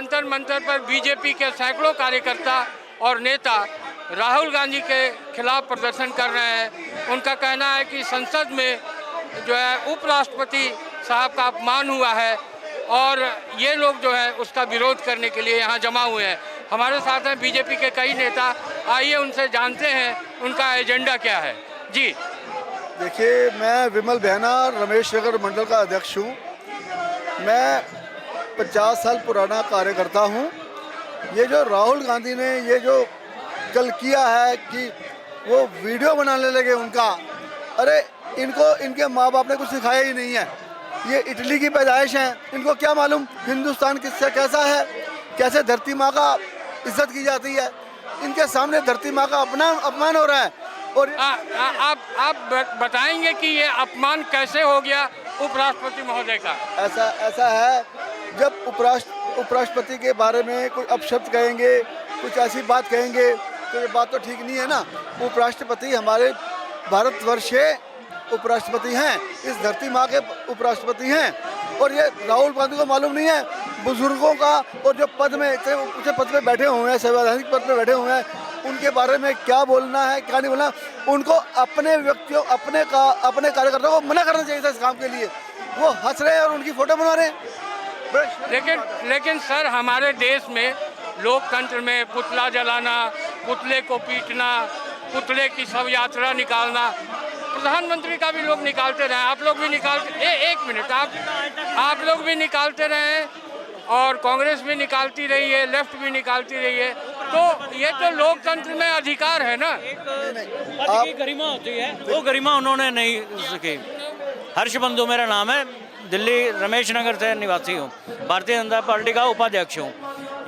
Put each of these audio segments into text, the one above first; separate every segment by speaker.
Speaker 1: जंतर मंतर पर बीजेपी के सैकड़ों कार्यकर्ता और नेता राहुल गांधी के खिलाफ प्रदर्शन कर रहे हैं। उनका कहना है कि संसद में जो है उपराष्ट्रपति साहब का अपमान हुआ है और ये लोग जो है उसका विरोध करने के लिए यहाँ जमा हुए हैं। हमारे साथ हैं बीजेपी के कई नेता, आइए उनसे जानते हैं उनका एजेंडा क्या है। जी
Speaker 2: देखिए, मैं विमल बहना रमेश नगर मंडल का अध्यक्ष हूँ। मैं 50 साल पुराना कार्यकर्ता हूँ। ये जो राहुल गांधी ने ये जो कल किया है कि वो वीडियो बनाने लगे उनका, अरे इनको इनके माँ बाप ने कुछ सिखाया ही नहीं है। ये इटली की पैदाइश हैं, इनको क्या मालूम हिंदुस्तान किससे कैसा है, कैसे धरती माँ का इज्जत की जाती है। इनके सामने धरती माँ का अपमान हो रहा है। और
Speaker 1: आप बताएंगे कि ये अपमान कैसे हो गया उपराष्ट्रपति महोदय का?
Speaker 2: ऐसा है, जब उपराष्ट्रपति के बारे में कोई अपशब्द कहेंगे, कुछ ऐसी बात कहेंगे तो ये बात तो ठीक नहीं है ना। उपराष्ट्रपति हमारे भारतवर्ष के उपराष्ट्रपति हैं, इस धरती माँ के उपराष्ट्रपति हैं। और ये राहुल गांधी को मालूम नहीं है बुजुर्गों का, और जो पद में इतने ऊंचे पद पे बैठे हुए हैं, संवैधानिक पद पे बैठे हुए हैं, उनके बारे में क्या बोलना है क्या नहीं बोलना। उनको अपने व्यक्तियों अपने कार्यकर्ताओं को मना करना चाहिए था इस काम के लिए। वो हंस रहे हैं और उनकी फोटो बना रहे हैं।
Speaker 1: लेकिन सर, हमारे देश में लोकतंत्र में पुतला जलाना, पुतले को पीटना, पुतले की शव यात्रा निकालना, प्रधानमंत्री का भी लोग निकालते रहे, आप लोग भी निकालते, एक मिनट, आप लोग भी निकालते रहे और कांग्रेस भी निकालती रही है, लेफ्ट भी निकालती रही है। तो ये तो लोकतंत्र में अधिकार है ना।
Speaker 3: पद की गरिमा होती है, वो गरिमा उन्होंने नहीं सकी। हर्ष बंधु मेरा नाम है, दिल्ली रमेश नगर से निवासी हूँ, भारतीय जनता पार्टी का उपाध्यक्ष हूँ।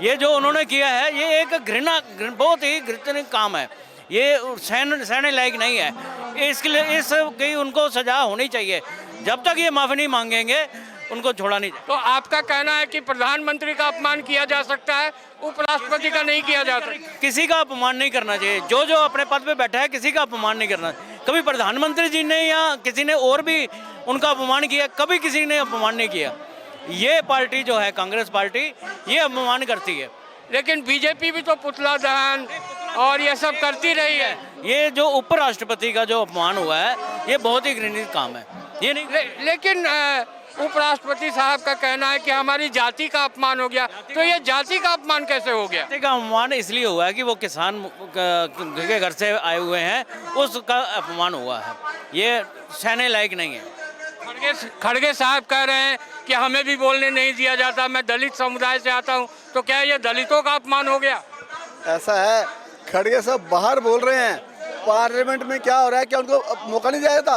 Speaker 3: ये जो उन्होंने किया है ये एक बहुत ही घृणित काम है। ये सहने लायक नहीं है। इसके लिए इसकी उनको सजा होनी चाहिए। जब तक ये माफ़ी नहीं मांगेंगे उनको छोड़ा नहीं जाए।
Speaker 1: तो आपका कहना है कि प्रधानमंत्री का अपमान किया जा सकता है, उपराष्ट्रपति का नहीं किया जा सकता?
Speaker 3: किसी का अपमान नहीं करना चाहिए। जो अपने पद पे बैठा है किसी का अपमान नहीं करना। कभी प्रधानमंत्री जी ने या किसी ने और भी उनका अपमान किया? कभी किसी ने अपमान नहीं किया। ये पार्टी जो है कांग्रेस पार्टी, ये अपमान करती है।
Speaker 1: लेकिन बीजेपी भी तो पुतला दहन और ये सब करती रही है।
Speaker 3: ये जो उपराष्ट्रपति का जो अपमान हुआ है ये बहुत ही घृणित काम है। ये नहीं
Speaker 1: लेकिन उपराष्ट्रपति साहब का कहना है कि हमारी जाति का अपमान हो गया। तो ये जाति का अपमान कैसे हो गया?
Speaker 3: जाति का अपमान इसलिए हुआ है कि वो किसान के घर से आए हुए हैं, उसका अपमान हुआ है। ये सहने लायक नहीं है।
Speaker 1: खड़गे साहब कह रहे हैं कि हमें भी बोलने नहीं दिया जाता, मैं दलित समुदाय से आता हूं, तो क्या ये दलितों का अपमान हो गया?
Speaker 2: ऐसा है, खड़गे सब बाहर बोल रहे हैं, पार्लियामेंट में क्या हो रहा है, क्या उनको मौका नहीं दिया जाता?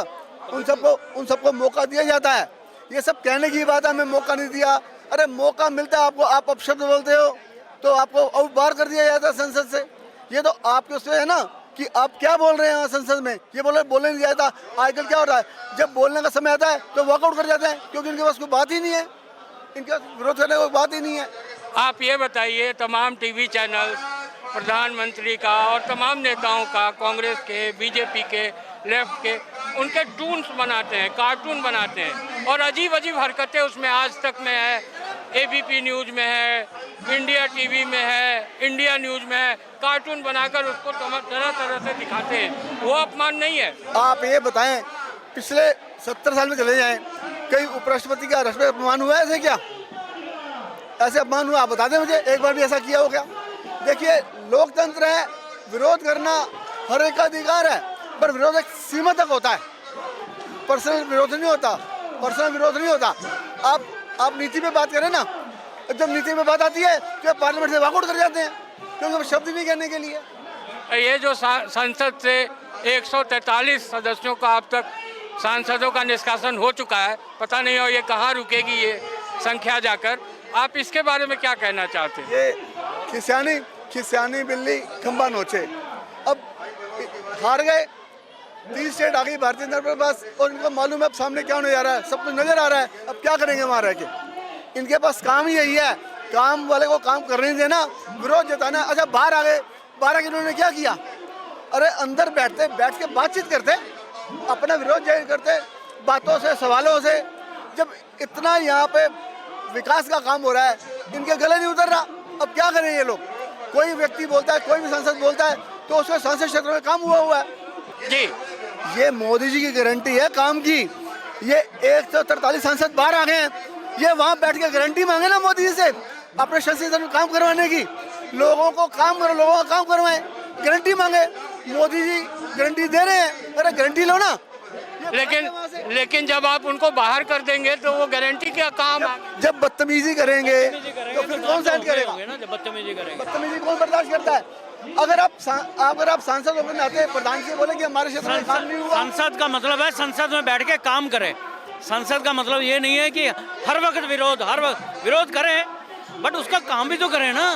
Speaker 2: उन सबको मौका दिया जाता है। ये सब कहने की बात है, हमें मौका नहीं दिया। अरे मौका मिलता है आपको, आप अपशब्द बोलते हो तो आपको आउट बार कर दिया जाता है संसद से। ये तो आपके उससे है ना कि आप क्या बोल रहे हैं संसद में, ये बोलने नहीं जाता। आजकल क्या हो रहा है, जब बोलने का समय आता है तो वॉकआउट कर जाते हैं, क्योंकि इनके पास कोई बात ही नहीं है, इनके पास विरोध करने की बात ही नहीं है।
Speaker 1: आप ये बताइए, तमाम टीवी चैनल प्रधानमंत्री का और तमाम नेताओं का, कांग्रेस के, बीजेपी के, लेफ्ट के, उनके टून्स बनाते हैं, कार्टून बनाते हैं और अजीब अजीब हरकतें उसमें आज तक में है, एबीपी न्यूज़ में है, इंडिया टीवी में है, इंडिया न्यूज़ में है, कार्टून बनाकर उसको तरह तरह से दिखाते हैं। वो अपमान नहीं है?
Speaker 2: आप ये बताएं, पिछले 70 साल में चले जाएं, कई उपराष्ट्रपति का राष्ट्रपति अपमान हुआ है ऐसे? क्या ऐसे अपमान हुआ? आप बता दें मुझे, एक बार भी ऐसा किया हो क्या? देखिए, लोकतंत्र है, विरोध करना हर एक का अधिकार है, पर विरोध एक सीमा तक होता है। पर्सनल विरोध नहीं होता। आप नीति पे बात करें ना, जब नीति पे बात आती है तो पार्लियामेंट से वॉकआउट कर जाते हैं, क्योंकि वो शब्द नहीं कहने के लिए।
Speaker 1: ये जो संसद से 143 सदस्यों का अब तक सांसदों का निष्कासन हो चुका है, पता नहीं हो ये कहाँ रुकेगी ये संख्या जाकर, आप इसके बारे में क्या कहना चाहते हैं?
Speaker 2: ये खिसियानी बिल्ली खंबा नोचे। अब हार गए, 30 स्टेट आ गई भारतीय जनता पार्टी पास, और इनको मालूम है अब सामने क्या होने जा रहा है, सब कुछ नजर आ रहा है। अब क्या करेंगे वहाँ रह के? इनके पास काम ही यही है, काम वाले को काम करने नहीं देना, विरोध जताना। अच्छा, बाहर आ गए, 12 के इन्होंने क्या किया? अरे अंदर बैठ के बातचीत करते, अपना विरोध जाहिर करते, बातों से, सवालों से। जब इतना यहाँ पे विकास का काम हो रहा है, इनके गले नहीं उतर रहा। अब क्या करें ये लोग? कोई व्यक्ति बोलता है, कोई भी सांसद बोलता है तो उसके सांसद क्षेत्र में काम हुआ है
Speaker 1: जी।
Speaker 2: ये मोदी जी की गारंटी है काम की। ये 143 सांसद बाहर आ गए हैं, ये वहाँ बैठ के गारंटी मांगे ना मोदी जी से अपने संसद में काम करवाने की। लोगों को काम करो, लोगों का काम करवाएं, गारंटी मांगे। मोदी जी गारंटी दे रहे हैं, अरे गारंटी लो ना।
Speaker 1: लेकिन जब आप उनको बाहर कर देंगे तो वो गारंटी क्या काम?
Speaker 2: जब बदतमीजी करेंगे तो फिर कौन साइड करेगा?
Speaker 3: जब बदतमीजी करेंगे,
Speaker 2: बदतमीजी कौन बर्दाश्त करता है? अगर आप सांसद होकर नाते प्रधान से बोले कि हमारे क्षेत्र में काम नहीं हुआ।
Speaker 3: संसद का मतलब है संसद में बैठ के काम करें। संसद का मतलब ये नहीं है कि हर वक्त विरोध करें, बट उसका काम भी तो करें ना।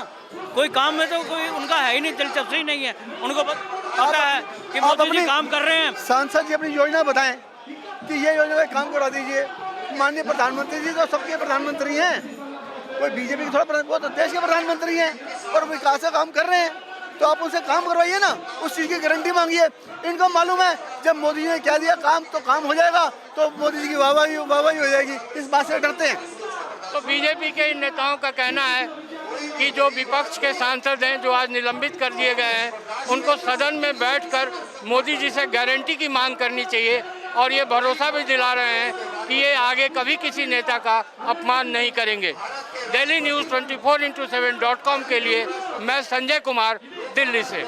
Speaker 3: कोई काम में तो कोई उनका है ही नहीं, दिलचस्पी नहीं है। उनको पता है कि मोदी जी काम कर रहे हैं।
Speaker 2: सांसद जी अपनी योजना बताएं कि ये योजना का काम करा दीजिए। माननीय प्रधानमंत्री जी तो सबके प्रधानमंत्री हैं, कोई बीजेपी के थोड़ा, वो तो देश के प्रधानमंत्री हैं और विकास का काम कर रहे हैं, तो आप उनसे काम करवाइए ना, उस चीज़ की गारंटी मांगिए। इनको मालूम है जब मोदी जी ने क्या दिया काम तो काम हो जाएगा, तो मोदी जी की वाहवाही हो जाएगी, इस बात से डरते हैं।
Speaker 1: तो बीजेपी के इन नेताओं का कहना है कि जो विपक्ष के सांसद हैं जो आज निलंबित कर दिए गए हैं, उनको सदन में बैठकर मोदी जी से गारंटी की मांग करनी चाहिए और ये भरोसा भी दिला रहे हैं कि ये आगे कभी किसी नेता का अपमान नहीं करेंगे। दिल्ली न्यूज़ 24x7.com के लिए मैं संजय कुमार, दिल्ली से।